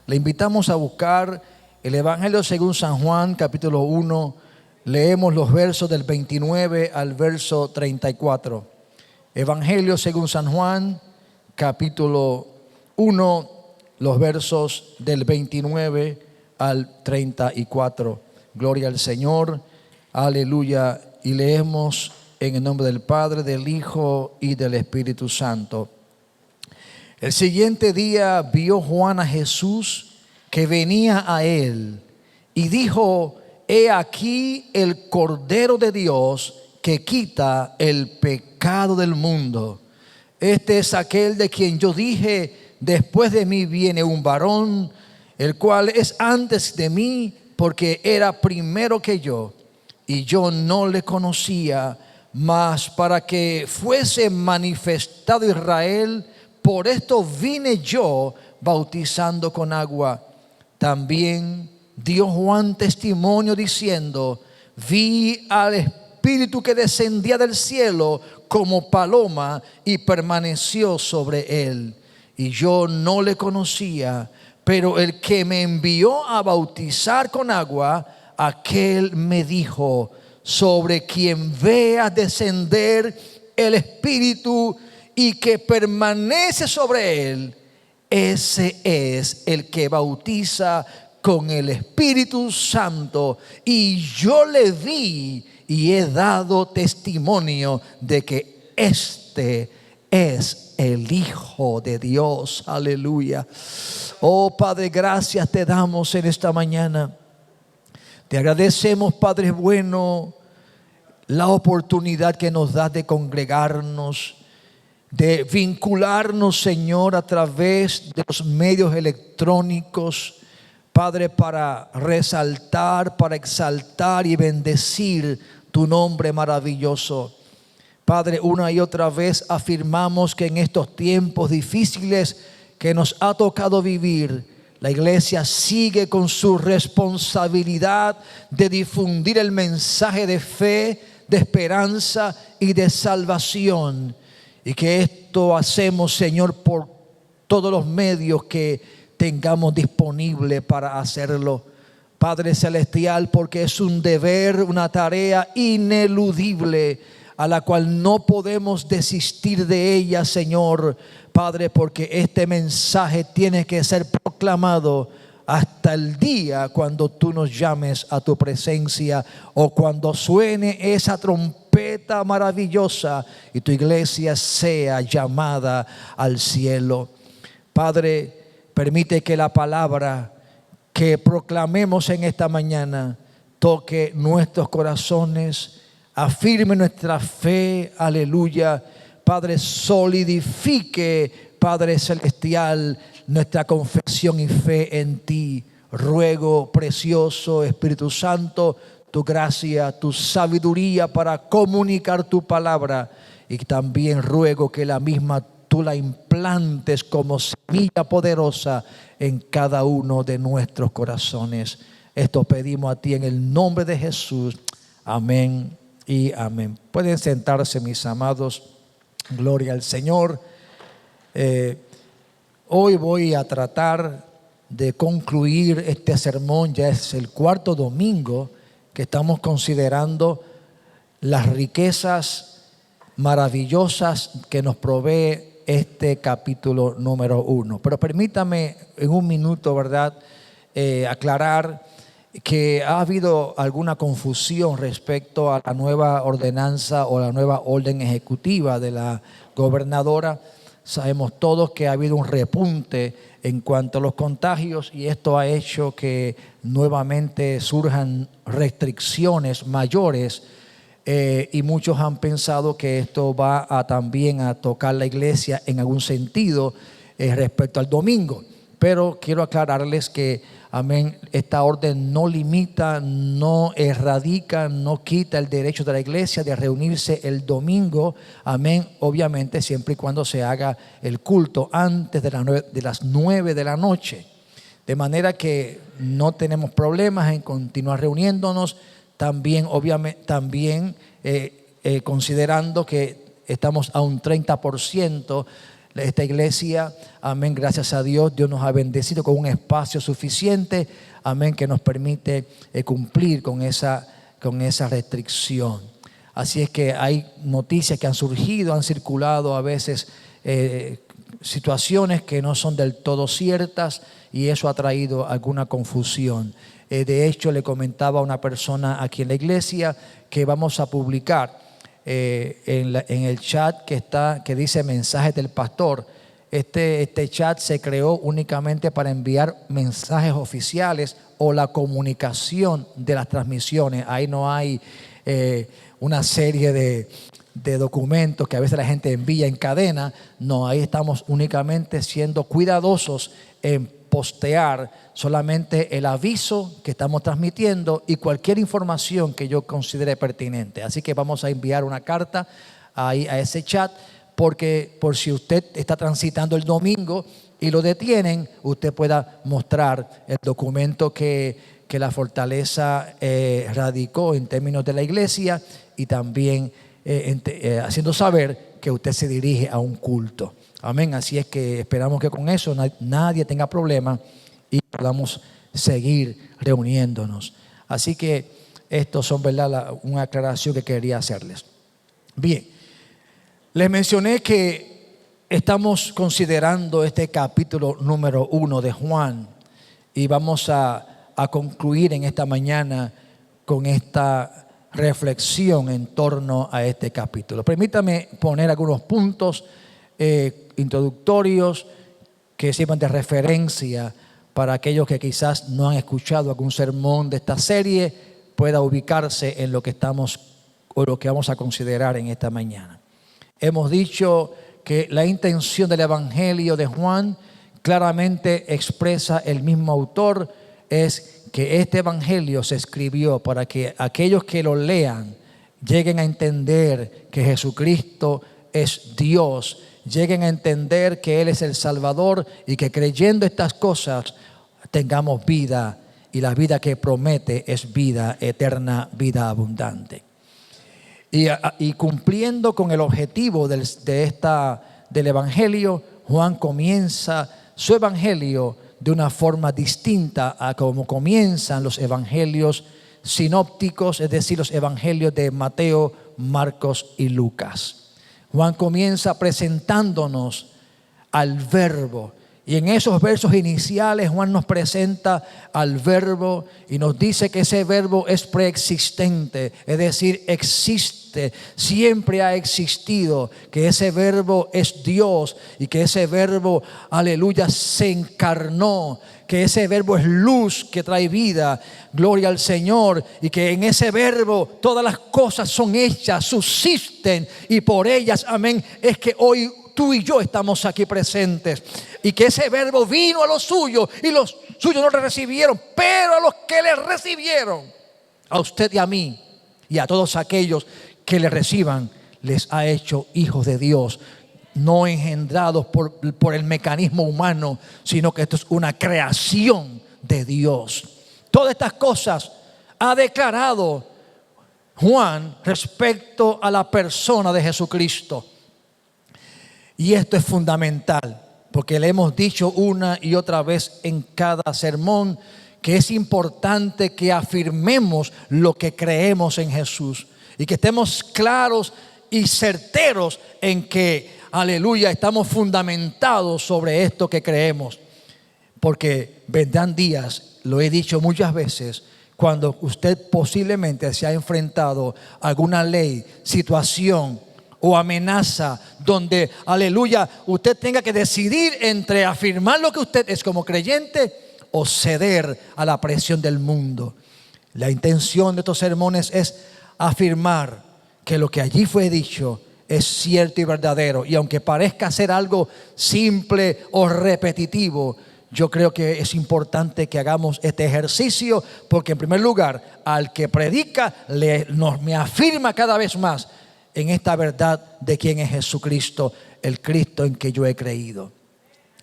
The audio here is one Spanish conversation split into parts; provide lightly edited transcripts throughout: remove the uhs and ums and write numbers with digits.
Le invitamos a buscar el Evangelio según San Juan, capítulo 1. Leemos los versos del 29 al verso 34. Evangelio según San Juan, capítulo 1, los versos del 29 al 34. Gloria al Señor, aleluya. Y leemos en el nombre del Padre, del Hijo y del Espíritu Santo. El siguiente día vio Juan a Jesús que venía a él y dijo: He aquí el Cordero de Dios que quita el pecado del mundo. Este es aquel de quien yo dije: después de mí viene un varón, el cual es antes de mí, porque era primero que yo, y yo no le conocía. Mas para que fuese manifestado Israel, por esto vine yo bautizando con agua. También dio Juan testimonio diciendo: vi al Espíritu que descendía del cielo como paloma y permaneció sobre él. Y yo no le conocía, pero el que me envió a bautizar con agua, aquel me dijo: sobre quien veas descender el Espíritu y que permanece sobre él, ese es el que bautiza con el Espíritu Santo. Y yo le vi y he dado testimonio de que este es el Hijo de Dios. Aleluya. Oh Padre, gracias te damos en esta mañana. Te agradecemos, Padre bueno, la oportunidad que nos das de congregarnos, de vincularnos, Señor, a través de los medios electrónicos, Padre, para resaltar, para exaltar y bendecir tu nombre maravilloso. Padre, una y otra vez afirmamos que en estos tiempos difíciles que nos ha tocado vivir, la iglesia sigue con su responsabilidad de difundir el mensaje de fe, de esperanza y de salvación. Y que esto hacemos, Señor, por todos los medios que tengamos disponible para hacerlo. Padre celestial, porque es un deber, una tarea ineludible a la cual no podemos desistir de ella, Señor. Padre, porque este mensaje tiene que ser proclamado hasta el día cuando tú nos llames a tu presencia, o cuando suene esa trompeta maravillosa y tu iglesia sea llamada al cielo. Padre, permite que la palabra que proclamemos en esta mañana toque nuestros corazones, afirme nuestra fe, aleluya. Padre, solidifique, Padre celestial, nuestra confesión y fe en ti. Ruego, precioso Espíritu Santo, tu gracia, tu sabiduría para comunicar tu palabra. Y también ruego que la misma tú la implantes como semilla poderosa en cada uno de nuestros corazones. Esto pedimos a ti en el nombre de Jesús. Amén y amén. Pueden sentarse, mis amados. Gloria al Señor. Hoy voy a tratar de concluir este sermón. Ya es el cuarto domingo que estamos considerando las riquezas maravillosas que nos provee este capítulo número 1. Pero permítame en un minuto, ¿verdad?, aclarar que ha habido alguna confusión respecto a la nueva ordenanza o la nueva orden ejecutiva de la gobernadora. Sabemos todos que ha habido un repunte en cuanto a los contagios, y esto ha hecho que nuevamente surjan restricciones mayores, y muchos han pensado que esto va también a tocar la iglesia en algún sentido respecto al domingo. Pero quiero aclararles que, amén, esta orden no limita, no erradica, no quita el derecho de la iglesia de reunirse el domingo, amén, obviamente siempre y cuando se haga el culto antes de las 9 de la noche. De manera que no tenemos problemas en continuar reuniéndonos. También, obviamente, considerando que estamos a un 30%, esta iglesia. Amén, gracias a Dios, Dios nos ha bendecido con un espacio suficiente, amén, que nos permite cumplir con esa restricción. Así es que hay noticias que han surgido, han circulado a veces situaciones que no son del todo ciertas, y eso ha traído alguna confusión. De hecho, le comentaba a una persona aquí en la iglesia que vamos a publicar en el chat que dice mensajes del pastor. Este chat se creó únicamente para enviar mensajes oficiales o la comunicación de las transmisiones. Ahí no hay una serie de documentos que a veces la gente envía en cadena. No, ahí estamos únicamente siendo cuidadosos en postear solamente el aviso que estamos transmitiendo y cualquier información que yo considere pertinente. Así que vamos a enviar una carta ahí a ese chat, porque por si usted está transitando el domingo y lo detienen, usted pueda mostrar el documento que la fortaleza radicó en términos de la iglesia, y también haciendo saber que usted se dirige a un culto. Amén. Así es que esperamos que con eso nadie tenga problema y podamos seguir reuniéndonos. Así que estos son, ¿verdad?, una aclaración que quería hacerles. Bien, les mencioné que estamos considerando este capítulo número 1 de Juan, y vamos a concluir en esta mañana con esta reflexión en torno a este capítulo. Permítame poner algunos puntos introductorios que sirvan de referencia para aquellos que quizás no han escuchado algún sermón de esta serie, pueda ubicarse en lo que estamos o lo que vamos a considerar en esta mañana. Hemos dicho que la intención del Evangelio de Juan claramente expresa el mismo autor, es que este Evangelio se escribió para que aquellos que lo lean lleguen a entender que Jesucristo es Dios, lleguen a entender que Él es el Salvador, y que creyendo estas cosas tengamos vida, y la vida que promete es vida eterna, vida abundante. Y cumpliendo con el objetivo del Evangelio, Juan comienza su Evangelio de una forma distinta a como comienzan los evangelios sinópticos, es decir, los evangelios de Mateo, Marcos y Lucas. Juan comienza presentándonos al Verbo, y en esos versos iniciales Juan nos presenta al Verbo y nos dice que ese Verbo es preexistente, es decir, existe, siempre ha existido, que ese Verbo es Dios, y que ese Verbo, aleluya, se encarnó, que ese Verbo es luz que trae vida, gloria al Señor, y que en ese Verbo todas las cosas son hechas, subsisten, y por ellas, amén, es que hoy tú y yo estamos aquí presentes. Y que ese Verbo vino a los suyos, y los suyos no le recibieron, pero a los que le recibieron, a usted y a mí y a todos aquellos que le reciban, les ha hecho hijos de Dios, no engendrados por el mecanismo humano, sino que esto es una creación de Dios. Todas estas cosas ha declarado Juan respecto a la persona de Jesucristo. Y esto es fundamental, porque le hemos dicho una y otra vez en cada sermón que es importante que afirmemos lo que creemos en Jesús, y que estemos claros y certeros en que, aleluya, estamos fundamentados sobre esto que creemos. Porque vendrán días, lo he dicho muchas veces, cuando usted posiblemente se ha enfrentado a alguna ley, situación o amenaza donde, aleluya, usted tenga que decidir entre afirmar lo que usted es como creyente o ceder a la presión del mundo. La intención de estos sermones es afirmar que lo que allí fue dicho es cierto y verdadero, y aunque parezca ser algo simple o repetitivo, yo creo que es importante que hagamos este ejercicio, porque en primer lugar, al que predica me afirma cada vez más en esta verdad de quién es Jesucristo, el Cristo en que yo he creído.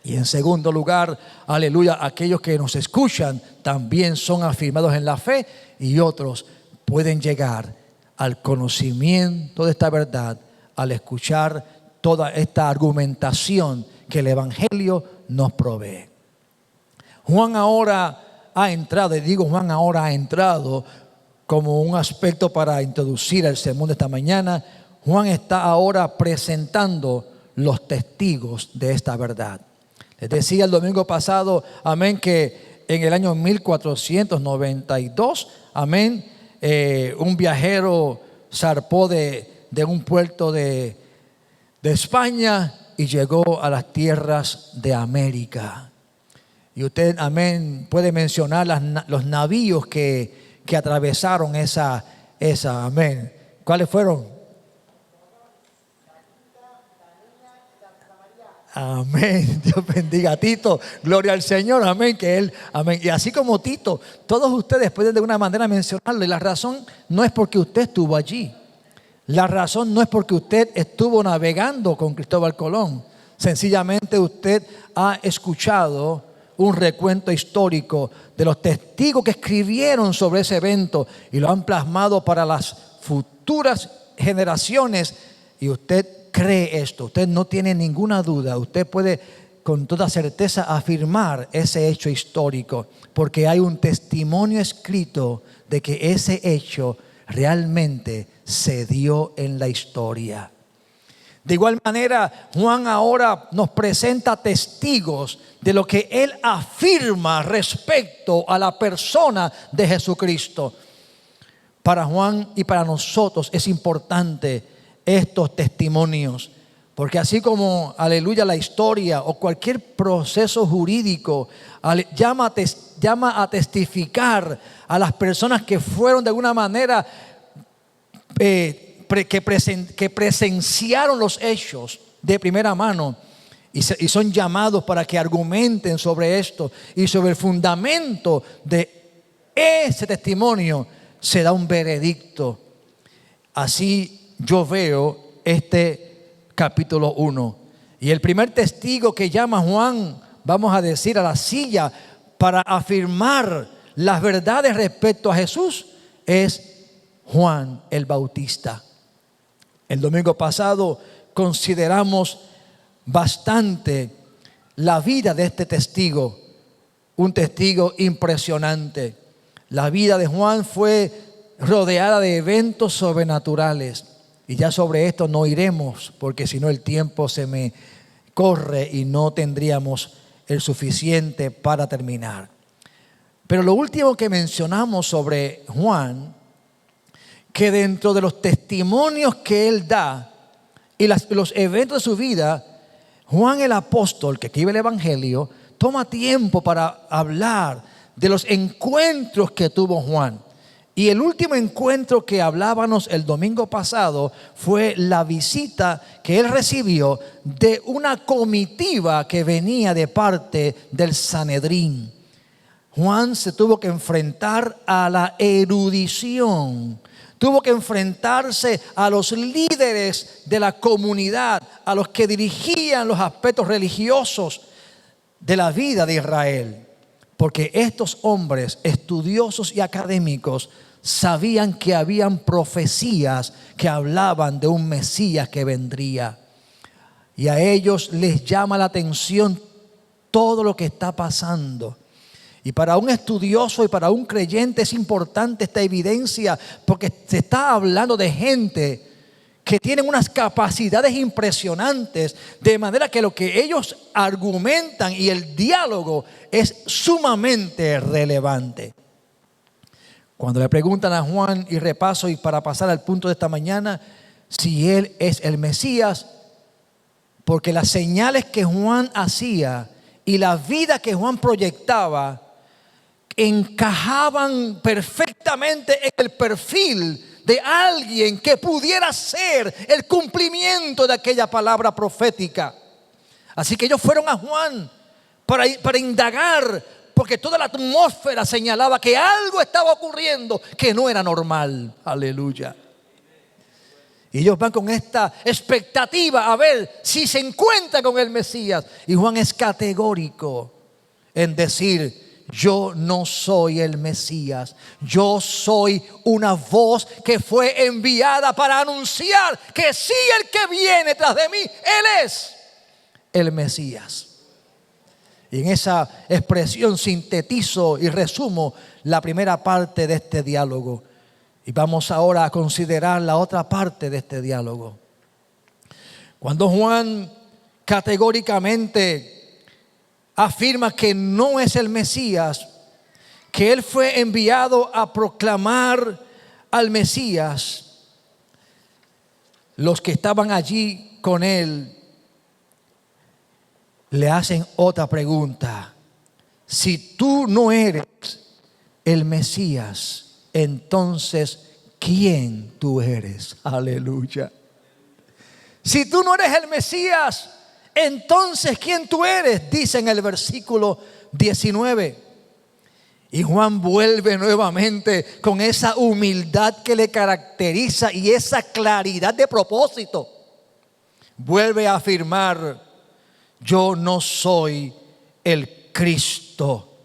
Y en segundo lugar, aleluya, aquellos que nos escuchan también son afirmados en la fe, y otros pueden llegar al conocimiento de esta verdad al escuchar toda esta argumentación que el Evangelio nos provee. Juan ahora ha entrado, y digo Juan ahora ha entrado como un aspecto para introducir el sermón de esta mañana. Juan está ahora presentando los testigos de esta verdad. Les decía el domingo pasado, amén, que en el año 1492, amén, un viajero zarpó de un puerto de España y llegó a las tierras de América. Y usted, amén, puede mencionar los navíos que atravesaron esa, amén. ¿Cuáles fueron? Amén. Dios bendiga a Tito. Gloria al Señor. Amén. Que Él, amén. Y así como Tito, todos ustedes pueden de una manera mencionarlo. Y la razón no es porque usted estuvo allí. La razón no es porque usted estuvo navegando con Cristóbal Colón. Sencillamente usted ha escuchado un recuento histórico de los testigos que escribieron sobre ese evento y lo han plasmado para las futuras generaciones. Y usted cree esto, usted no tiene ninguna duda, usted puede con toda certeza afirmar ese hecho histórico, porque hay un testimonio escrito de que ese hecho realmente se dio en la historia. De igual manera, Juan ahora nos presenta testigos de lo que él afirma respecto a la persona de Jesucristo. Para Juan y para nosotros es importante estos testimonios, porque así como, aleluya, la historia o cualquier proceso jurídico llama a testificar a las personas que fueron de alguna manera que presenciaron los hechos de primera mano y son llamados para que argumenten sobre esto, y sobre el fundamento de ese testimonio se da un veredicto. Así yo veo este capítulo 1. Y el primer testigo que llama Juan, vamos a decir, a la silla para afirmar las verdades respecto a Jesús, es Juan el Bautista. El domingo pasado consideramos bastante la vida de este testigo, un testigo impresionante. La vida de Juan fue rodeada de eventos sobrenaturales. Y ya sobre esto no iremos, porque si no el tiempo se me corre y no tendríamos el suficiente para terminar. Pero lo último que mencionamos sobre Juan, que dentro de los testimonios que él da y los eventos de su vida, Juan el apóstol que escribe el Evangelio toma tiempo para hablar de los encuentros que tuvo Juan. Y el último encuentro que hablábamos el domingo pasado fue la visita que él recibió de una comitiva que venía de parte del Sanedrín. Juan se tuvo que enfrentar a la erudición, tuvo que enfrentarse a los líderes de la comunidad, a los que dirigían los aspectos religiosos de la vida de Israel. Porque estos hombres estudiosos y académicos sabían que habían profecías que hablaban de un Mesías que vendría. Y a ellos les llama la atención todo lo que está pasando. Y para un estudioso y para un creyente es importante esta evidencia, porque se está hablando de gente que tienen unas capacidades impresionantes, de manera que lo que ellos argumentan y el diálogo es sumamente relevante. Cuando le preguntan a Juan, y repaso y para pasar al punto de esta mañana, si él es el Mesías, porque las señales que Juan hacía y la vida que Juan proyectaba encajaban perfectamente en el perfil de alguien que pudiera ser el cumplimiento de aquella palabra profética. Así que ellos fueron a Juan para indagar, porque toda la atmósfera señalaba que algo estaba ocurriendo que no era normal. Aleluya. Y ellos van con esta expectativa a ver si se encuentra con el Mesías. Y Juan es categórico en decir yo no soy el Mesías. Yo soy una voz que fue enviada para anunciar que sí, el que viene tras de mí, Él es el Mesías. Y en esa expresión sintetizo y resumo la primera parte de este diálogo. Y vamos ahora a considerar la otra parte de este diálogo. Cuando Juan categóricamente afirma que no es el Mesías, que él fue enviado a proclamar al Mesías, los que estaban allí con él le hacen otra pregunta. Si tú no eres el Mesías, entonces ¿quién tú eres? Aleluya. Si tú no eres el Mesías, entonces ¿quién tú eres? Dice en el versículo 19. Y Juan vuelve nuevamente con esa humildad que le caracteriza y esa claridad de propósito. Vuelve a afirmar: yo no soy el Cristo.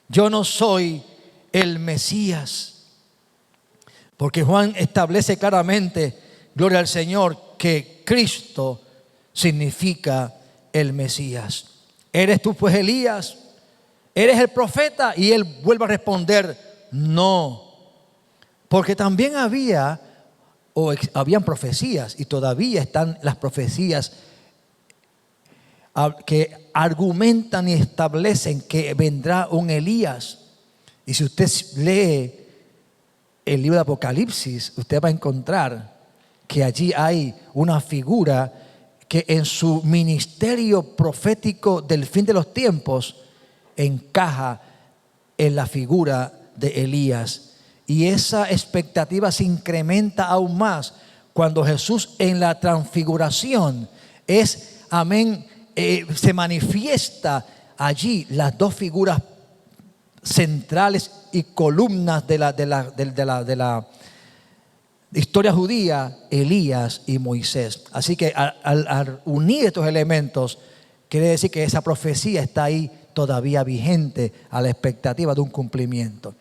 Yo no soy el Mesías. Porque Juan establece claramente, gloria al Señor, que Cristo significa el Mesías. ¿Eres tú pues Elías? ¿Eres el profeta? Y él vuelve a responder: no. Porque también habían profecías, y todavía están las profecías que argumentan y establecen que vendrá un Elías. Y si usted lee el libro de Apocalipsis, usted va a encontrar que allí hay una figura que en su ministerio profético del fin de los tiempos encaja en la figura de Elías. Y esa expectativa se incrementa aún más cuando Jesús en la transfiguración se manifiesta allí las dos figuras centrales y columnas de la historia judía, Elías y Moisés. Así que al unir estos elementos, quiere decir que esa profecía está ahí todavía vigente, a la expectativa de un cumplimiento.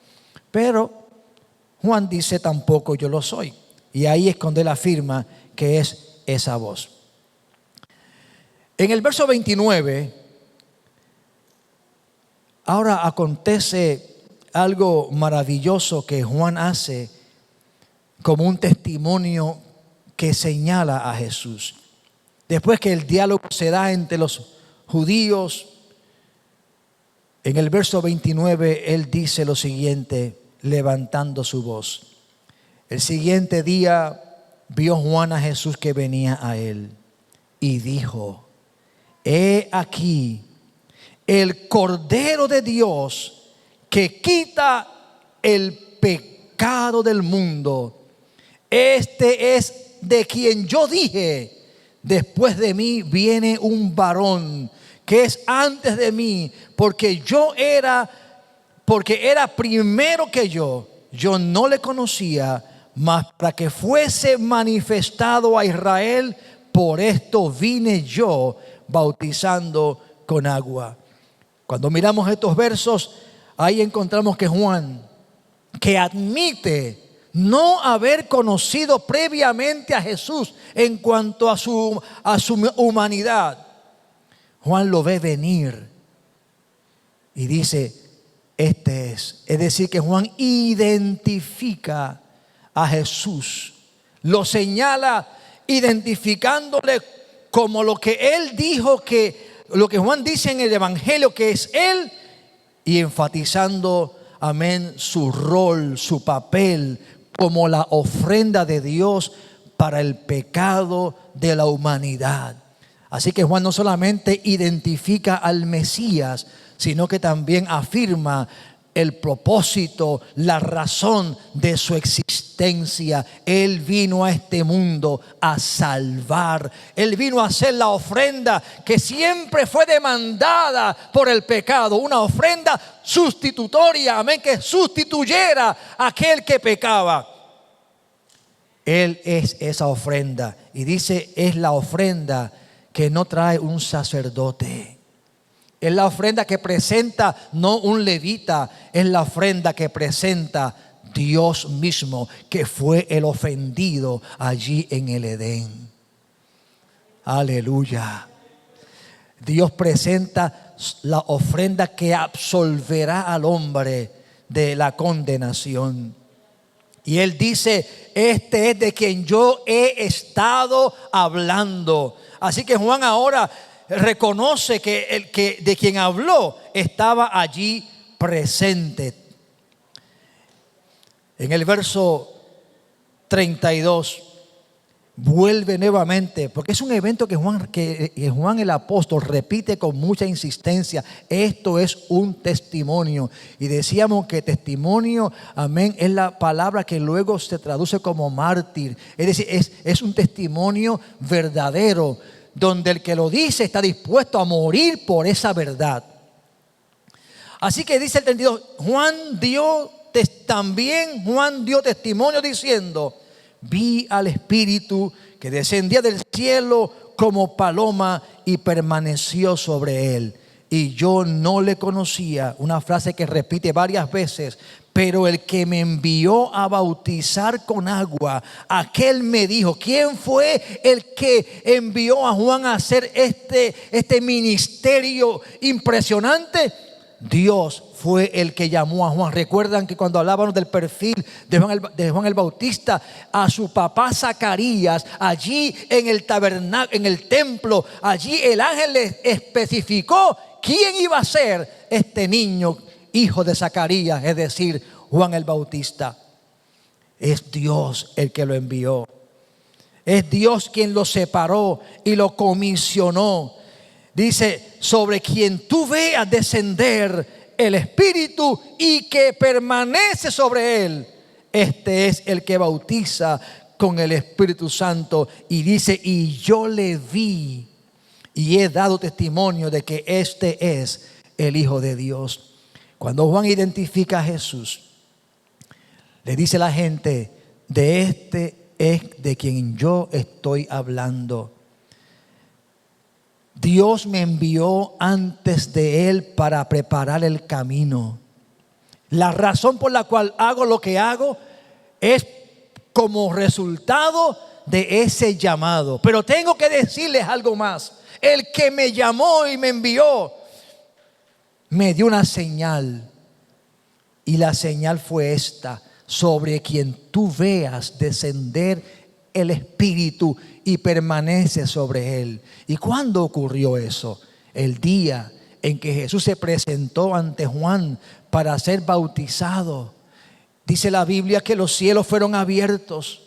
Pero Juan dice: tampoco yo lo soy. Y ahí es cuando él afirma que es esa voz. En el verso 29, ahora acontece algo maravilloso que Juan hace como un testimonio que señala a Jesús. Después que el diálogo se da entre los judíos, en el verso 29 él dice lo siguiente, levantando su voz: el siguiente día vio Juan a Jesús que venía a él y dijo: he aquí el Cordero de Dios que quita el pecado del mundo. Este es de quien yo dije: después de mí viene un varón que es antes de mí, porque era primero que yo no le conocía, mas para que fuese manifestado a Israel, por esto vine yo bautizando con agua. Cuando miramos estos versos, ahí encontramos que Juan, que admite no haber conocido previamente a Jesús en cuanto a su humanidad, Juan lo ve venir y dice: este es. Es decir, que Juan identifica a Jesús, lo señala identificándole como lo que él dijo, lo que Juan dice en el Evangelio que es él, y enfatizando, amén, su rol, su papel como la ofrenda de Dios para el pecado de la humanidad. Así que Juan no solamente identifica al Mesías, sino que también afirma el propósito, la razón de su existencia. Él vino a este mundo a salvar. Él vino a hacer la ofrenda que siempre fue demandada por el pecado. Una ofrenda sustitutoria, amén, que sustituyera a aquel que pecaba. Él es esa ofrenda. Y dice, es la ofrenda que no trae un sacerdote. Es la ofrenda que presenta no un levita, es la ofrenda que presenta Dios mismo, que fue el ofendido allí en el Edén. Aleluya. Dios presenta la ofrenda que absolverá al hombre de la condenación. Y Él dice: este es de quien yo he estado hablando. Así que Juan ahora reconoce que el que de quien habló estaba allí presente. En el verso 32 vuelve nuevamente, porque es un evento que Juan el apóstol repite con mucha insistencia. Esto es un testimonio. Y decíamos que testimonio, amén, es la palabra que luego se traduce como mártir. Es decir, es un testimonio verdadero, donde el que lo dice está dispuesto a morir por esa verdad. Así que dice el 32, también Juan dio testimonio diciendo: vi al Espíritu que descendía del cielo como paloma y permaneció sobre él. Y yo no le conocía. Una frase que repite varias veces. Pero el que me envió a bautizar con agua, aquel me dijo. ¿Quién fue el que envió a Juan a hacer este ministerio impresionante? Dios fue el que llamó a Juan. Recuerdan que cuando hablábamos del perfil de Juan el Bautista, a su papá Zacarías, allí en el tabernáculo, en el templo, allí el ángel le especificó quién iba a ser este niño, hijo de Zacarías, es decir, Juan el Bautista. Es Dios el que lo envió. Es Dios quien lo separó y lo comisionó. Dice: sobre quien tú veas descender el Espíritu y que permanece sobre él, este es el que bautiza con el Espíritu Santo. Y dice: y yo le vi y he dado testimonio de que este es el Hijo de Dios. Cuando Juan identifica a Jesús, le dice a la gente: de este es de quien yo estoy hablando. Dios me envió antes de él para preparar el camino. La razón por la cual hago lo que hago es como resultado de ese llamado. Pero tengo que decirles algo más. El que me llamó y me envió me dio una señal. Y la señal fue esta: sobre quien tú veas descender el Espíritu y permanece sobre él. ¿Y cuándo ocurrió eso? El día en que Jesús se presentó ante Juan para ser bautizado. Dice la Biblia que los cielos fueron abiertos.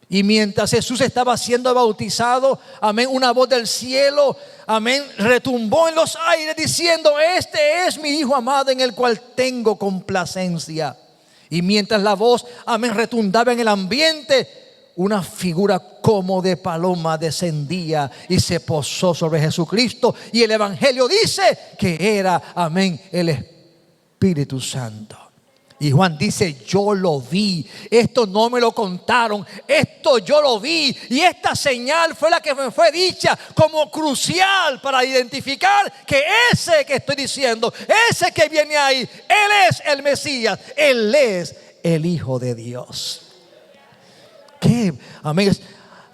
Y mientras Jesús estaba siendo bautizado, amén, una voz del cielo, amén, retumbó en los aires diciendo: este es mi Hijo amado en el cual tengo complacencia. Y mientras la voz, amén, retundaba en el ambiente, una figura como de paloma descendía y se posó sobre Jesucristo. Y el Evangelio dice que era, amén, el Espíritu Santo. Y Juan dice: yo lo vi. Esto no me lo contaron, esto yo lo vi. Y esta señal fue la que me fue dicha como crucial para identificar que ese que estoy diciendo, ese que viene ahí, él es el Mesías, él es el Hijo de Dios. ¿Qué? Amén.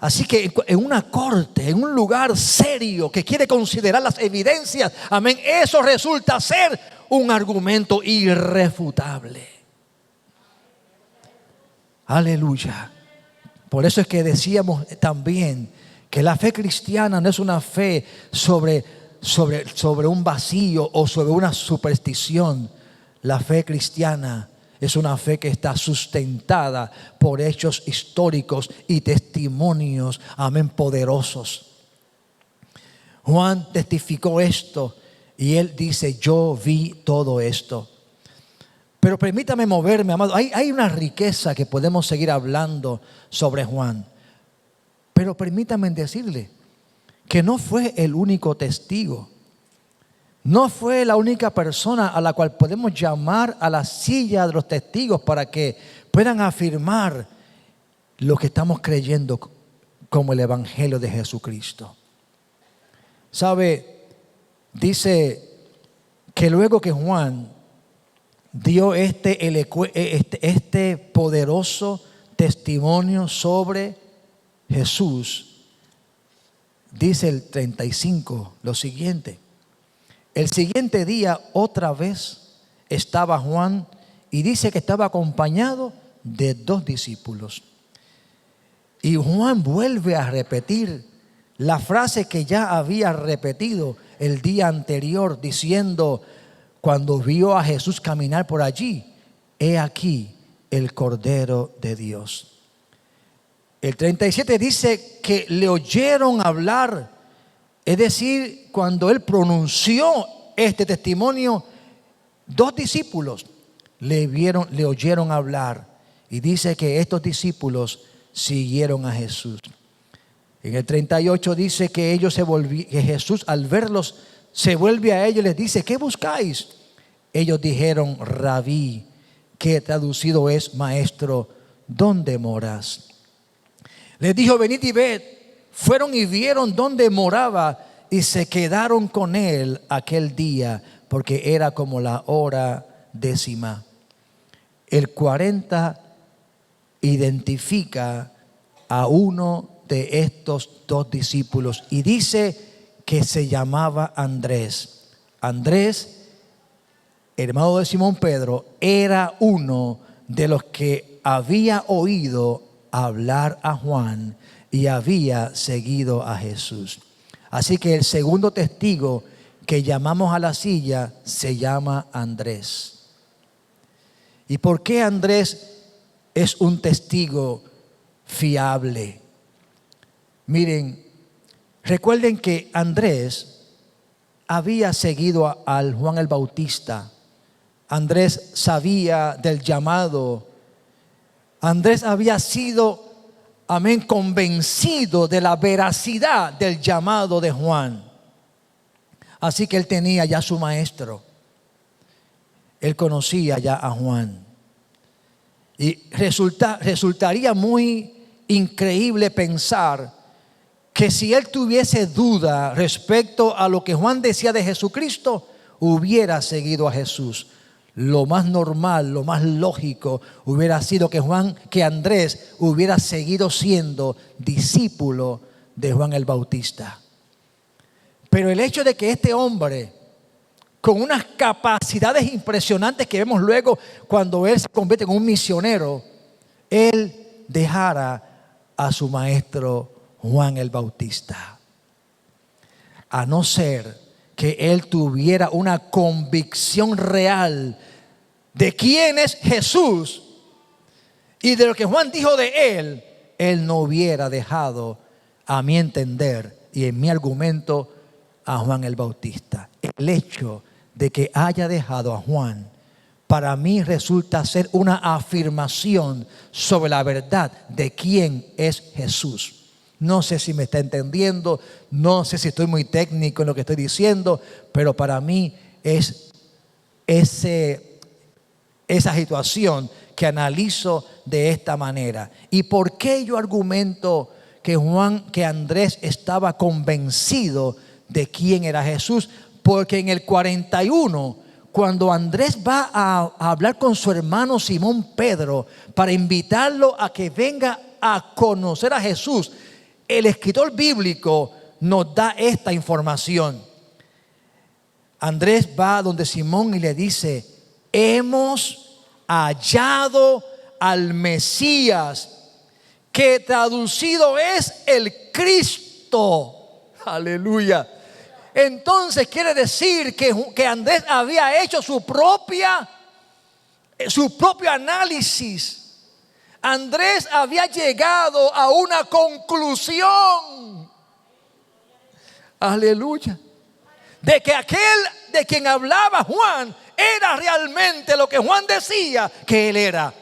Así que en una corte, en un lugar serio que quiere considerar las evidencias, amén, eso resulta ser un argumento irrefutable. Aleluya. Por eso es que decíamos también que la fe cristiana no es una fe sobre un vacío o sobre una superstición. La fe cristiana es una fe que está sustentada por hechos históricos y testimonios, amén, poderosos. Juan testificó esto y él dice: yo vi todo esto. Pero permítame moverme, amado. Hay una riqueza que podemos seguir hablando sobre Juan. Pero permítame decirle que no fue el único testigo. No fue la única persona a la cual podemos llamar a la silla de los testigos para que puedan afirmar lo que estamos creyendo como el Evangelio de Jesucristo. ¿Sabe? Dice que luego que Juan dio este poderoso testimonio sobre Jesús, dice el 35 lo siguiente: el siguiente día otra vez estaba Juan, y dice que estaba acompañado de 2 discípulos. Y Juan vuelve a repetir la frase que ya había repetido el día anterior, diciendo, cuando vio a Jesús caminar por allí: he aquí el Cordero de Dios. El 37 dice que le oyeron hablar, es decir, cuando él pronunció este testimonio, 2 discípulos le oyeron hablar, y dice que estos discípulos siguieron a Jesús. En el 38 dice que que Jesús, al verlos, se vuelve a ellos y les dice: ¿qué buscáis? Ellos dijeron: Rabí, que traducido es maestro, ¿dónde moras? Les dijo: venid y ved. Fueron y vieron dónde moraba, y se quedaron con él aquel día, porque era como la hora 10. El 40 identifica a uno de estos 2 discípulos y dice que se llamaba Andrés. Andrés, hermano de Simón Pedro, era uno de los que había oído hablar a Juan y había seguido a Jesús. Así que el segundo testigo que llamamos a la silla se llama Andrés. ¿Y por qué Andrés es un testigo fiable? Miren, recuerden que Andrés había seguido al Juan el Bautista. Andrés sabía del llamado. Andrés había sido, amén, convencido de la veracidad del llamado de Juan. Así que él tenía ya su maestro. Él conocía ya a Juan. Y resultaría muy increíble pensar que si él tuviese duda respecto a lo que Juan decía de Jesucristo, hubiera seguido a Jesús. Lo más normal, lo más lógico hubiera sido que Andrés hubiera seguido siendo discípulo de Juan el Bautista. Pero el hecho de que este hombre, con unas capacidades impresionantes que vemos luego cuando él se convierte en un misionero, él dejara a su maestro Juan el Bautista. A no ser que él tuviera una convicción real de quién es Jesús y de lo que Juan dijo de él no hubiera dejado, a mi entender y en mi argumento, a Juan el Bautista. El hecho de que haya dejado a Juan, para mí resulta ser una afirmación sobre la verdad de quién es Jesús. No sé si me está entendiendo, no sé si estoy muy técnico en lo que estoy diciendo, pero para mí es esa situación que analizo de esta manera. ¿Y por qué yo argumento que Andrés estaba convencido de quién era Jesús? Porque en el 41, cuando Andrés va a hablar con su hermano Simón Pedro para invitarlo a que venga a conocer a Jesús, el escritor bíblico nos da esta información. Andrés va donde Simón y le dice: hemos hallado al Mesías, que traducido es el Cristo. Aleluya. Entonces quiere decir que Andrés había hecho su propio análisis. Andrés había llegado a una conclusión. Aleluya. De que aquel de quien hablaba Juan era realmente lo que Juan decía que él era: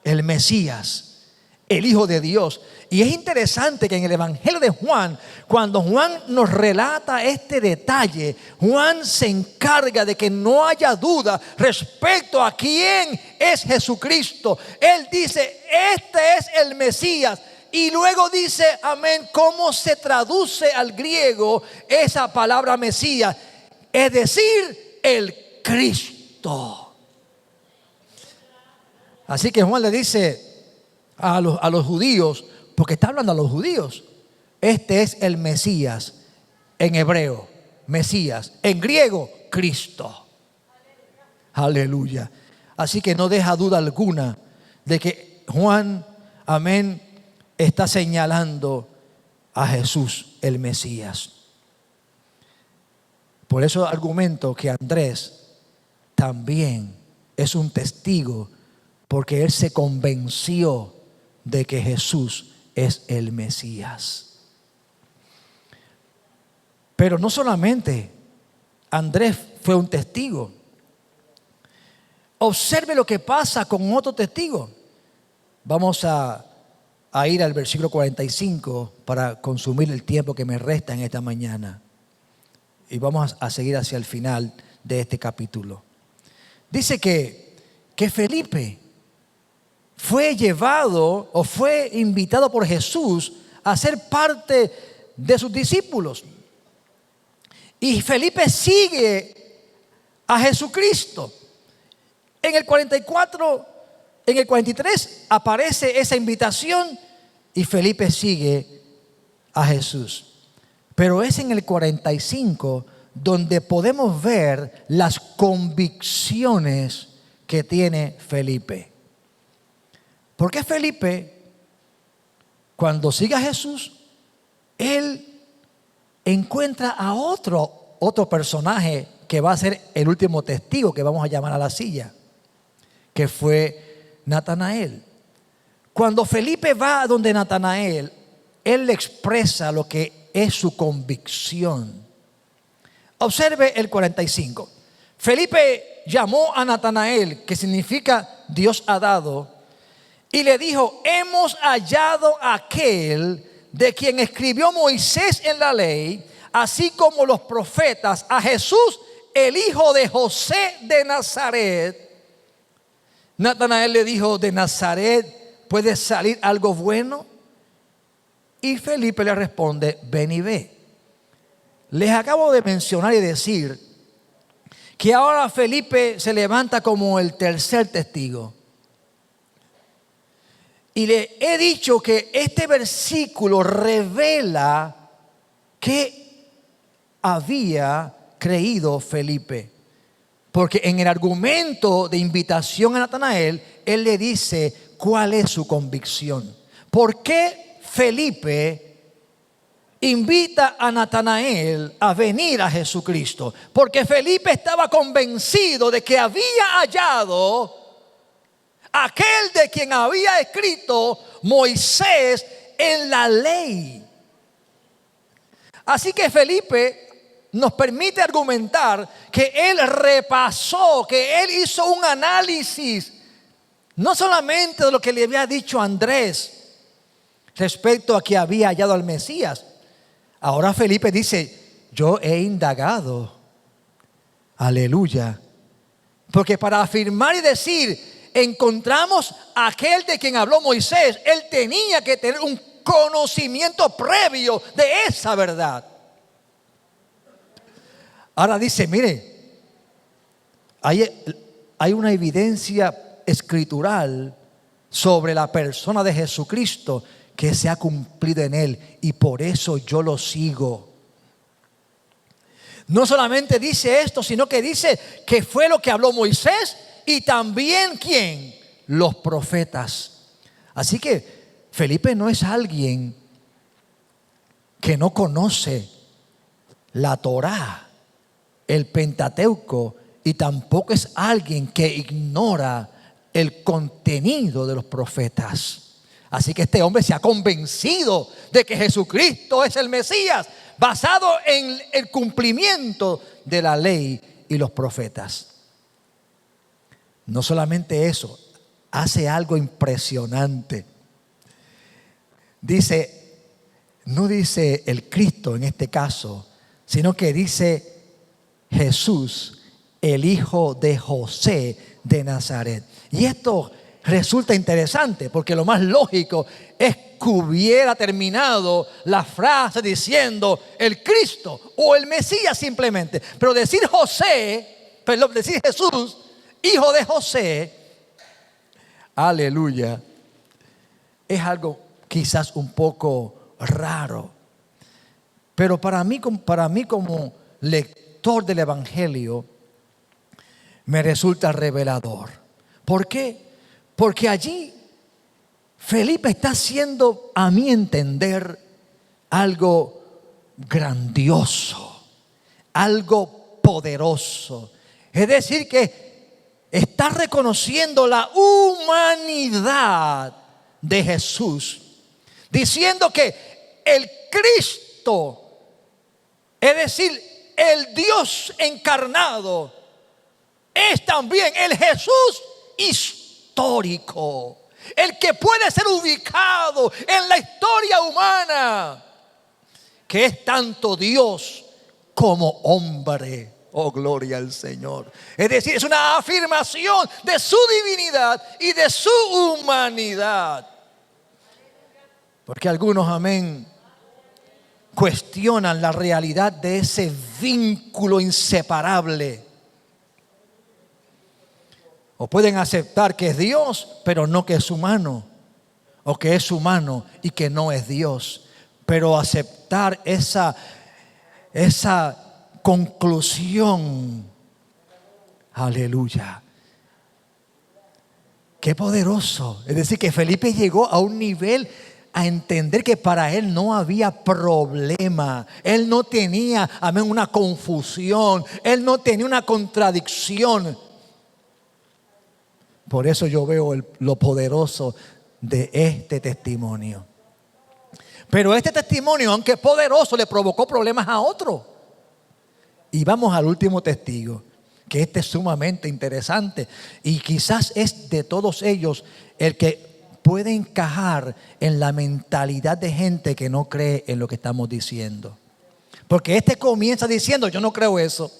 el Mesías, el Hijo de Dios. Y es interesante que en el Evangelio de Juan, cuando Juan nos relata este detalle, Juan se encarga de que no haya duda respecto a quién es Jesucristo. Él dice: este es el Mesías, Y luego dice, amén, cómo se traduce al griego esa palabra Mesías, es decir, el Cristo. Así que Juan le dice a los judíos, porque está hablando a los judíos, este es el Mesías, en hebreo, Mesías, en griego, Cristo. Aleluya. Así que no deja duda alguna de que Juan, amén, está señalando a Jesús, el Mesías. Por eso argumento que Andrés también es un testigo, porque él se convenció de que Jesús es el Mesías. Pero no solamente Andrés fue un testigo. Observe lo que pasa con otro testigo. Vamos a ir al versículo 45 para consumir el tiempo que me resta en esta mañana. Y vamos a seguir hacia el final de este capítulo. Dice que Felipe fue llevado o fue invitado por Jesús a ser parte de sus discípulos. Y Felipe sigue a Jesucristo. En el 44, en el 43 aparece esa invitación y Felipe sigue a Jesús. Pero es en el 45 donde podemos ver las convicciones que tiene Felipe. Porque Felipe, cuando sigue a Jesús, él encuentra a otro personaje que va a ser el último testigo que vamos a llamar a la silla, que fue Natanael. Cuando Felipe va donde Natanael, él le expresa lo que es su convicción. Observe el 45. Felipe llamó a Natanael, que significa Dios ha dado, y le dijo: hemos hallado a aquel de quien escribió Moisés en la ley, así como los profetas, a Jesús, el hijo de José de Nazaret. Natanael le dijo: ¿de Nazaret puede salir algo bueno? Y Felipe le responde: ven y ve. Les acabo de mencionar y decir que ahora Felipe se levanta como el tercer testigo. Y le he dicho que este versículo revela que había creído Felipe. Porque en el argumento de invitación a Natanael, él le dice cuál es su convicción. ¿Por qué Felipe invita a Natanael a venir a Jesucristo? Porque Felipe estaba convencido de que había hallado aquel de quien había escrito Moisés en la ley. Así que Felipe nos permite argumentar que él repasó, que él hizo un análisis, no solamente de lo que le había dicho Andrés respecto a que había hallado al Mesías. Ahora Felipe dice: yo he indagado. Aleluya. Porque para afirmar y decir encontramos a aquel de quien habló Moisés, él tenía que tener un conocimiento previo de esa verdad. Ahora dice: mire, hay una evidencia escritural sobre la persona de Jesucristo que se ha cumplido en él, y por eso yo lo sigo. No solamente dice esto, sino que dice que fue lo que habló Moisés y también ¿quién? Los profetas. Así que Felipe no es alguien que no conoce la Torá, el Pentateuco, y tampoco es alguien que ignora el contenido de los profetas. Así que este hombre se ha convencido de que Jesucristo es el Mesías, basado en el cumplimiento de la ley y los profetas. No solamente eso, hace algo impresionante. Dice, no dice el Cristo en este caso, sino que dice Jesús, el hijo de José de Nazaret. Y esto resulta interesante porque lo más lógico es que hubiera terminado la frase diciendo el Cristo o el Mesías simplemente. Pero decir decir Jesús, hijo de José, aleluya, es algo quizás un poco raro. Pero para mí como lector del Evangelio, me resulta revelador. ¿Por qué? Porque allí Felipe está haciendo, a mi entender, algo grandioso, algo poderoso. Es decir, que está reconociendo la humanidad de Jesús, diciendo que el Cristo, es decir, el Dios encarnado, es también el Jesús histórico, el que puede ser ubicado en la historia humana, que es tanto Dios como hombre. Oh, gloria al Señor. Es decir, es una afirmación de su divinidad y de su humanidad. Porque algunos, amén, cuestionan la realidad de ese vínculo inseparable. O pueden aceptar que es Dios, pero no que es humano. O que es humano y que no es Dios. Pero aceptar esa conclusión, aleluya, qué poderoso. Es decir, que Felipe llegó a un nivel a entender que para él no había problema. Él no tenía, amén, una confusión. Él no tenía una contradicción. Por eso yo veo lo poderoso de este testimonio. Pero este testimonio, aunque poderoso, le provocó problemas a otro. Y vamos al último testigo, que este es sumamente interesante. Y quizás es de todos ellos el que puede encajar en la mentalidad de gente que no cree en lo que estamos diciendo. Porque este comienza diciendo, yo no creo eso.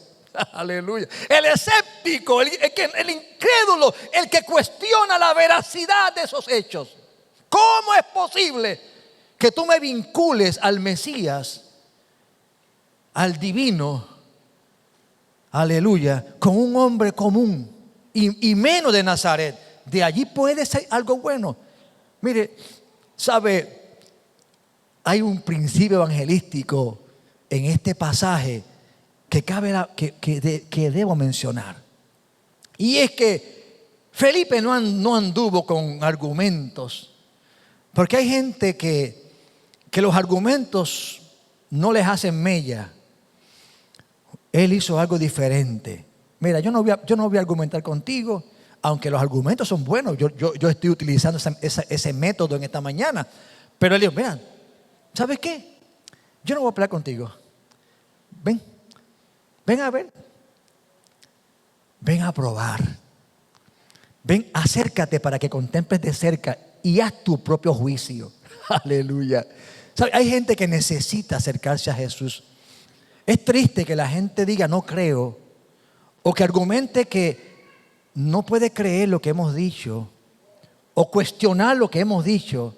Aleluya. El escéptico, el incrédulo, el que cuestiona la veracidad de esos hechos. ¿Cómo es posible que tú me vincules al Mesías, al divino, aleluya, con un hombre común y menos de Nazaret? De allí puede ser algo bueno. Mire, sabe, hay un principio evangelístico en este pasaje que debo mencionar. Y es que Felipe no anduvo con argumentos. Porque hay gente que los argumentos no les hacen mella. Él hizo algo diferente. Mira, yo no voy a argumentar contigo, aunque los argumentos son buenos. Yo estoy utilizando ese método en esta mañana. Pero él dijo, mira, ¿sabes qué? Yo no voy a pelear contigo. Ven a ver. Ven a probar. Ven, acércate para que contemples de cerca y haz tu propio juicio. Aleluya. ¿Sabe? Hay gente que necesita acercarse a Jesús. Es triste que la gente diga no creo, o que argumente que no puede creer lo que hemos dicho, o cuestionar lo que hemos dicho,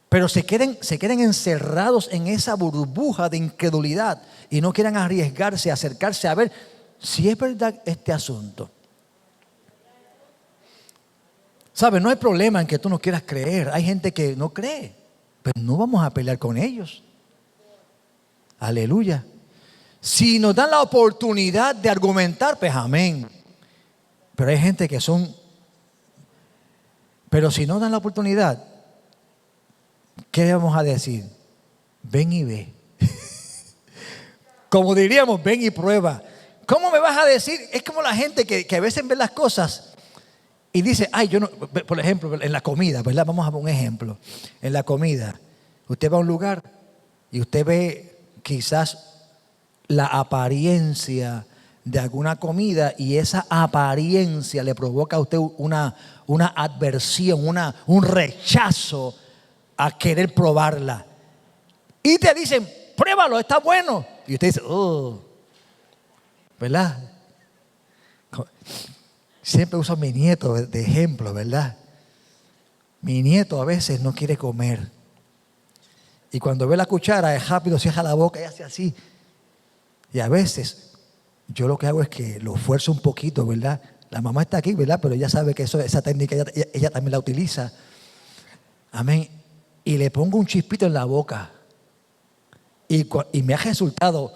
pero se queden encerrados en esa burbuja de incredulidad y no quieran arriesgarse a acercarse a ver si es verdad este asunto. ¿Sabes? No hay problema en que tú no quieras creer. Hay gente que no cree, pero no vamos a pelear con ellos. Aleluya. Si nos dan la oportunidad de argumentar, pues amén. Pero hay gente que pero si no dan la oportunidad, ¿qué vamos a decir? Ven y ve. Como diríamos, ven y prueba. ¿Cómo me vas a decir? Es como la gente que a veces ve las cosas y dice, ay, yo no, por ejemplo, en la comida, ¿verdad? Vamos a ver un ejemplo. En la comida, usted va a un lugar y usted ve quizás la apariencia de alguna comida y esa apariencia le provoca a usted una adversión, un rechazo a querer probarla. Y te dicen, pruébalo, está bueno. Y usted dice, oh, ¿verdad? Siempre uso a mi nieto de ejemplo, ¿verdad? Mi nieto a veces no quiere comer. Y cuando ve la cuchara, es rápido, cierra la boca y hace así. Y a veces, yo lo que hago es que lo esfuerzo un poquito, ¿verdad? La mamá está aquí, ¿verdad? Pero ella sabe que esa técnica ella también la utiliza. Amén. Y le pongo un chispito en la boca. Y me ha resultado,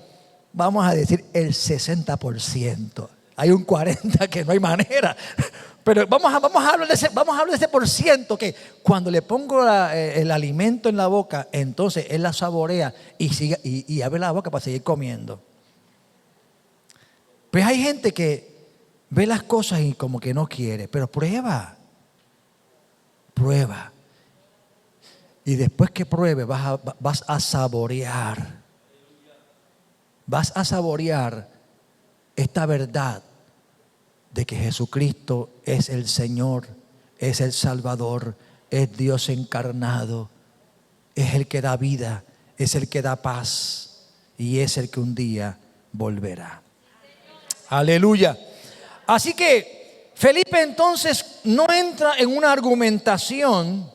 vamos a decir, el 60%. Hay un 40% que no hay manera. Pero vamos a hablar de ese por ciento que cuando le pongo el alimento en la boca, entonces él la saborea y abre la boca para seguir comiendo. Pues hay gente que ve las cosas y como que no quiere, pero prueba. Y después que pruebe vas a saborear. Vas a saborear esta verdad de que Jesucristo es el Señor, es el Salvador, es Dios encarnado, es el que da vida, es el que da paz y es el que un día volverá. Aleluya. Así que Felipe entonces no entra en una argumentación,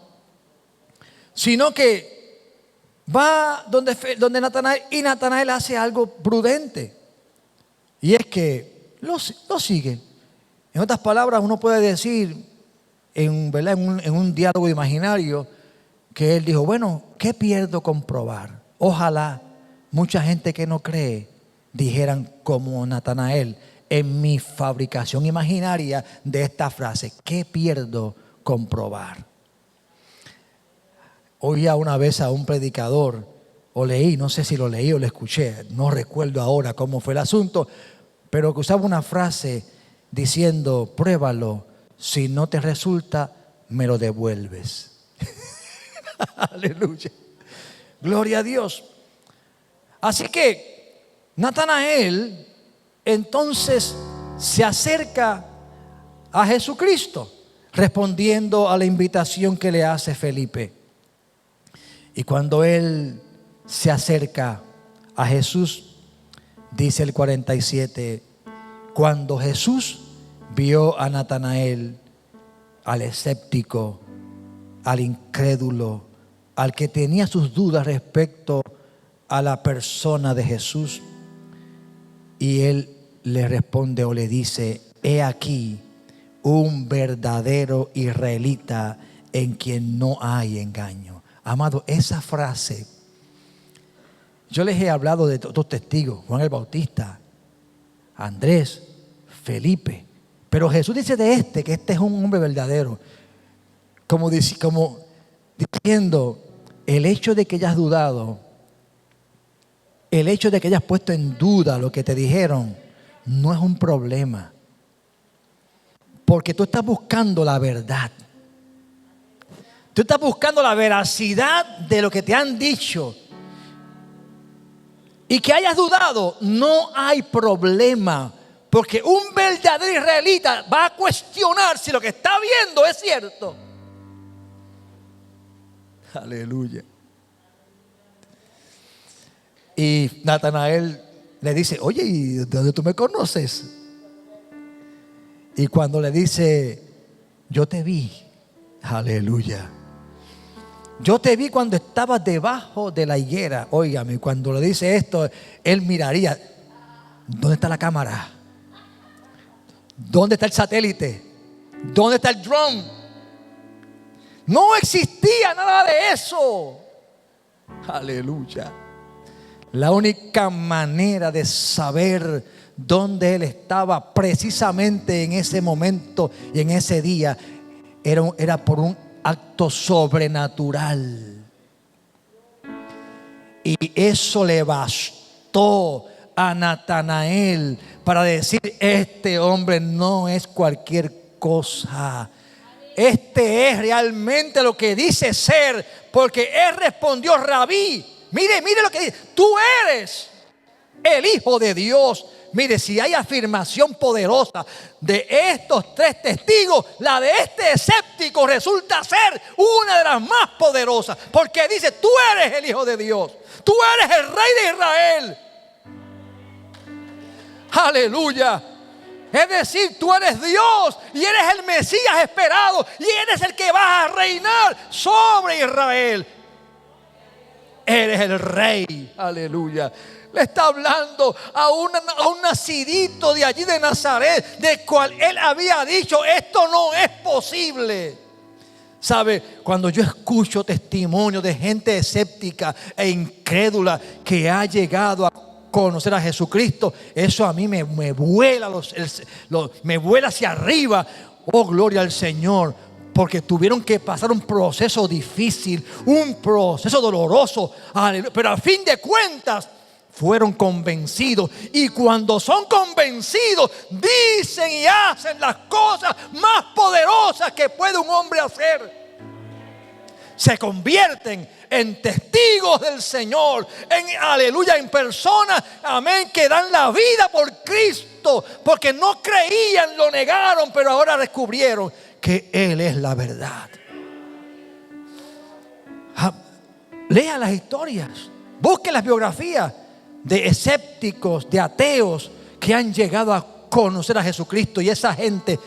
sino que va donde Natanael, y Natanael hace algo prudente. Y es que lo sigue. En otras palabras, uno puede decir en un diálogo imaginario que él dijo, bueno, ¿qué pierdo con probar? Ojalá mucha gente que no cree dijeran como Natanael en mi fabricación imaginaria de esta frase, ¿qué pierdo con probar? Oía una vez a un predicador, o leí, no sé si lo leí o lo escuché, no recuerdo ahora cómo fue el asunto, pero que usaba una frase diciendo, pruébalo, si no te resulta, me lo devuelves. Aleluya. Gloria a Dios. Así que Natanael entonces se acerca a Jesucristo, respondiendo a la invitación que le hace Felipe. Y cuando él se acerca a Jesús, dice el 47, cuando Jesús vio a Natanael, al escéptico, al incrédulo, al que tenía sus dudas respecto a la persona de Jesús, y él le responde o le dice, he aquí un verdadero israelita en quien no hay engaño. Amado, esa frase, yo les he hablado de dos testigos, Juan el Bautista, Andrés, Felipe, pero Jesús dice de que este es un hombre verdadero, como diciendo, el hecho de que hayas dudado, el hecho de que hayas puesto en duda lo que te dijeron, no es un problema, porque tú estás buscando la verdad. Tú estás buscando la veracidad de lo que te han dicho. Y que hayas dudado, no hay problema. Porque un verdadero israelita va a cuestionar si lo que está viendo es cierto. Aleluya. Y Natanael le dice, oye, ¿y de dónde tú me conoces? Y cuando le dice, yo te vi, aleluya. Yo te vi cuando estabas debajo de la higuera. Óigame, cuando le dice esto, él miraría, ¿dónde está la cámara? ¿Dónde está el satélite? ¿Dónde está el drone? No existía nada de eso. Aleluya. La única manera de saber dónde él estaba precisamente en ese momento y en ese día era por un acto sobrenatural. Y eso le bastó a Natanael para decir, este hombre no es cualquier cosa. Este es realmente lo que dice ser, porque él respondió, Rabí, mire lo que dice, tú eres el Hijo de Dios. Mire, si hay afirmación poderosa de estos tres testigos, la de este escéptico resulta ser una de las más poderosas, porque dice, tú eres el Hijo de Dios, tú eres el Rey de Israel. Aleluya. Es decir, tú eres Dios y eres el Mesías esperado y eres el que va a reinar sobre Israel. eres el rey. Aleluya. Le está hablando a un nacidito de allí de Nazaret, del cual él había dicho: esto no es posible. ¿Sabe? Cuando yo escucho testimonios de gente escéptica e incrédula que ha llegado a conocer a Jesucristo, eso a mí me vuela, me vuela hacia arriba. Oh, gloria al Señor, porque tuvieron que pasar un proceso difícil, un proceso doloroso, pero a fin de cuentas fueron convencidos. Y cuando son convencidos, dicen y hacen las cosas más poderosas que puede un hombre hacer. Se convierten en testigos del Señor, aleluya, en personas, amén, que dan la vida por Cristo, porque no creían, lo negaron, pero ahora descubrieron que Él es la verdad. Lea las historias, busque las biografías de escépticos, de ateos que han llegado a conocer a Jesucristo, y esa gente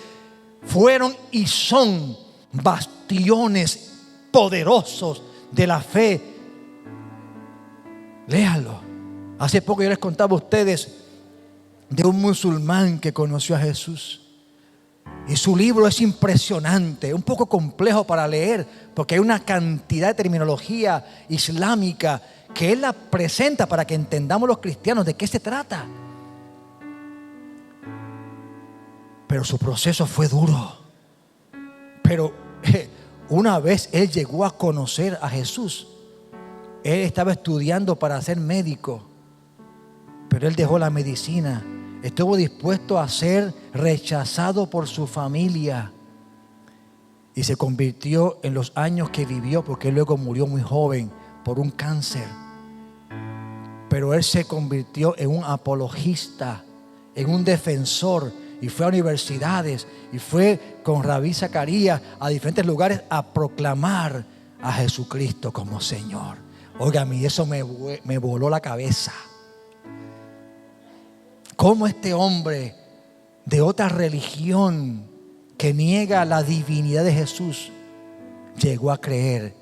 fueron y son bastiones poderosos de la fe. Léalo. Hace poco yo les contaba a ustedes de un musulmán que conoció a Jesús, y su libro es impresionante, un poco complejo para leer, porque hay una cantidad de terminología islámica que él la presenta para que entendamos los cristianos de qué se trata. Pero su proceso fue duro. Pero una vez él llegó a conocer a Jesús, él estaba estudiando para ser médico, pero él dejó la medicina. Estuvo dispuesto a ser rechazado por su familia y se convirtió en los años que vivió, porque él luego murió muy joven por un cáncer. Pero él se convirtió en un apologista, en un defensor, y fue a universidades y fue con Rabí Zacarías a diferentes lugares a proclamar a Jesucristo como Señor. Oiga, a mí eso me voló la cabeza. Cómo este hombre de otra religión que niega la divinidad de Jesús llegó a creer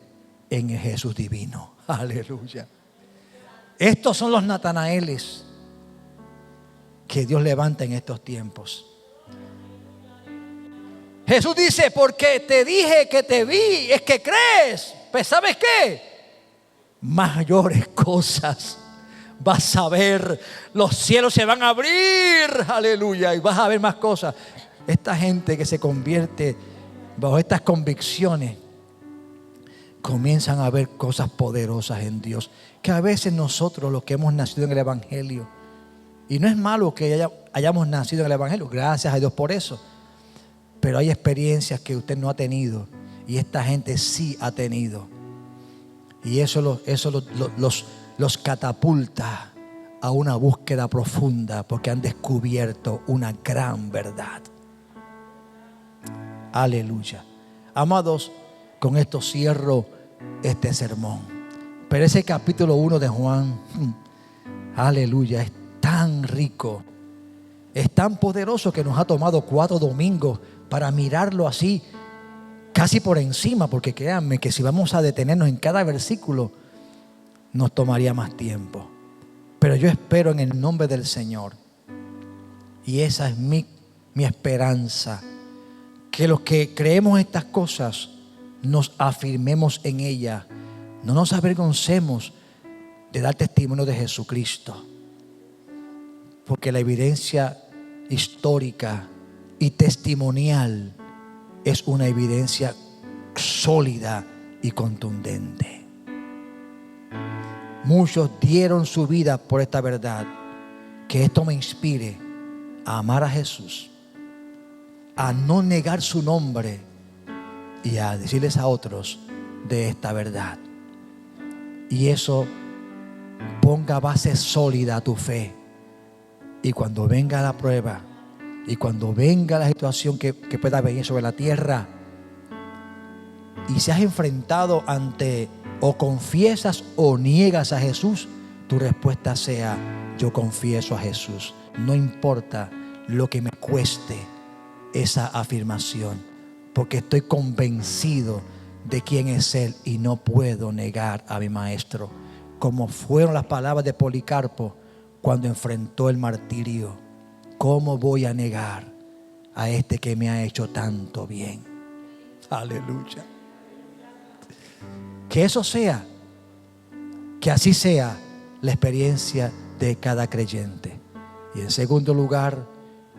en el Jesús divino. Aleluya. Estos son los Natanaeles que Dios levanta en estos tiempos. Jesús dice: porque te dije que te vi, es que crees. Pues ¿sabes qué? Mayores cosas vas a ver. Los cielos se van a abrir, aleluya, y vas a ver más cosas. Esta gente que se convierte bajo estas convicciones comienzan a ver cosas poderosas en Dios, que a veces nosotros, los que hemos nacido en el Evangelio, y no es malo que hayamos nacido en el Evangelio, gracias a Dios por eso, pero hay experiencias que usted no ha tenido y esta gente sí ha tenido, y eso los catapulta a una búsqueda profunda, porque han descubierto una gran verdad. Aleluya. Amados, con esto cierro este sermón. Pero ese capítulo 1 de Juan, aleluya, es tan rico, es tan poderoso que nos ha tomado 4 domingos para mirarlo así, casi por encima, porque créanme que si vamos a detenernos en cada versículo, nos tomaría más tiempo. Pero yo espero en el nombre del Señor, y esa es mi esperanza, que los que creemos estas cosas nos afirmemos en ellas, no nos avergoncemos de dar testimonio de Jesucristo, porque la evidencia histórica y testimonial es una evidencia sólida y contundente. Muchos dieron su vida por esta verdad. Que esto me inspire a amar a Jesús, a no negar su nombre y a decirles a otros de esta verdad. Y eso ponga base sólida a tu fe. Y cuando venga la prueba, y cuando venga la situación que pueda venir sobre la tierra, y seas enfrentado ante o confiesas o niegas a Jesús, tu respuesta sea: yo confieso a Jesús, no importa lo que me cueste esa afirmación, porque estoy convencido de quién es Él y no puedo negar a mi Maestro. como fueron las palabras de Policarpo cuando enfrentó el martirio. ¿Cómo voy a negar a este que me ha hecho tanto bien? Aleluya. Que eso sea, que así sea la experiencia de cada creyente. Y en segundo lugar,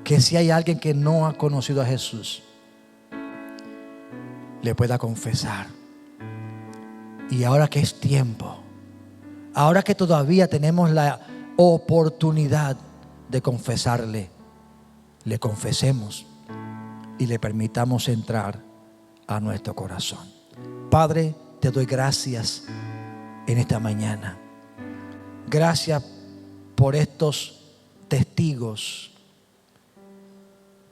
que si hay alguien que no ha conocido a Jesús, le pueda confesar. Y ahora que es tiempo, ahora que todavía tenemos la oportunidad de confesarle, le confesemos y le permitamos entrar a nuestro corazón. Padre, te doy gracias en esta mañana. Gracias por estos testigos,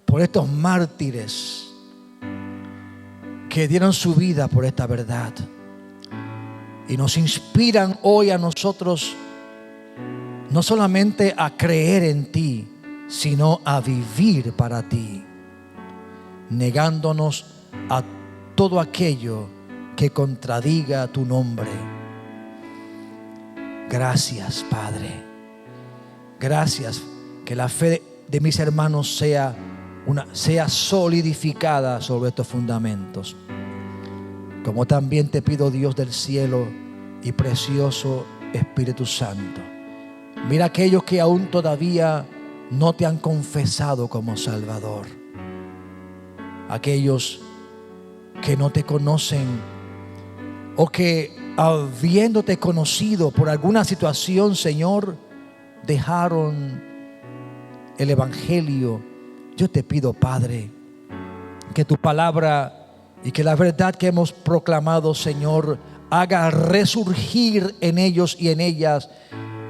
por estos mártires que dieron su vida por esta verdad y nos inspiran hoy a nosotros no solamente a creer en ti, sino a vivir para ti, negándonos a todo aquello que contradiga tu nombre. Gracias, Padre. Gracias, que la fe de mis hermanos sea solidificada sobre estos fundamentos. Como también te pido, Dios del cielo y precioso Espíritu Santo, mira aquellos que aún todavía no te han confesado como Salvador, aquellos que no te conocen o que habiéndote conocido por alguna situación, Señor, dejaron el Evangelio. Yo te pido, Padre, que tu palabra y que la verdad que hemos proclamado, Señor, haga resurgir en ellos y en ellas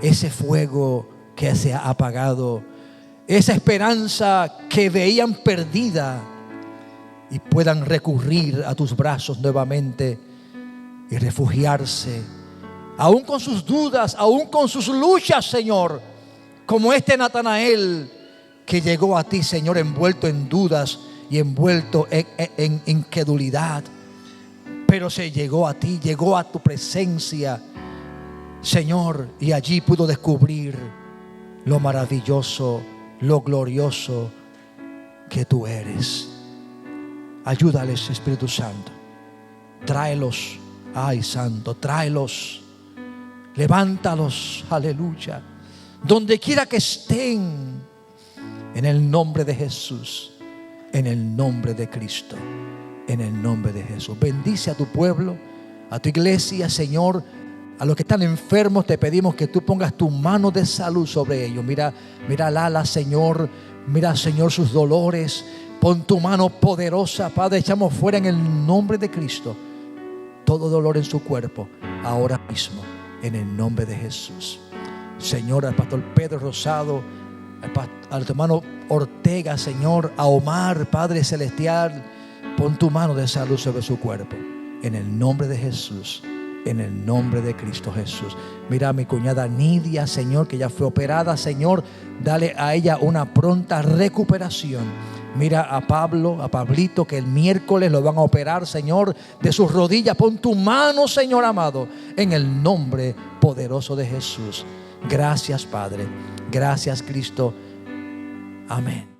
ese fuego que se ha apagado, esa esperanza que veían perdida, y puedan recurrir a tus brazos nuevamente y refugiarse, aún con sus dudas, aún con sus luchas, Señor, como este Natanael que llegó a ti, Señor, envuelto en dudas y envuelto en incredulidad, pero se llegó a ti, llegó a tu presencia, Señor, y allí pudo descubrir lo maravilloso, lo glorioso que tú eres. Ayúdales, Espíritu Santo. Tráelos, ay Santo, tráelos. Levántalos, aleluya. Donde quiera que estén, en el nombre de Jesús, en el nombre de Cristo, en el nombre de Jesús. Bendice a tu pueblo, a tu iglesia, Señor. A los que están enfermos te pedimos que tú pongas tu mano de salud sobre ellos. Mira Lala, Señor. Mira, Señor, sus dolores. Pon tu mano poderosa, Padre. Echamos fuera en el nombre de Cristo todo dolor en su cuerpo, ahora mismo, en el nombre de Jesús. Señor, al pastor Pedro Rosado, al hermano Ortega, Señor, a Omar, Padre Celestial, pon tu mano de salud sobre su cuerpo, en el nombre de Jesús, en el nombre de Cristo Jesús. Mira a mi cuñada Nidia, Señor, que ya fue operada, Señor, dale a ella una pronta recuperación. Mira a Pablo, a Pablito, que el miércoles lo van a operar, Señor, de sus rodillas. Pon tu mano, Señor amado, en el nombre poderoso de Jesús. Gracias, Padre. Gracias, Cristo. Amén.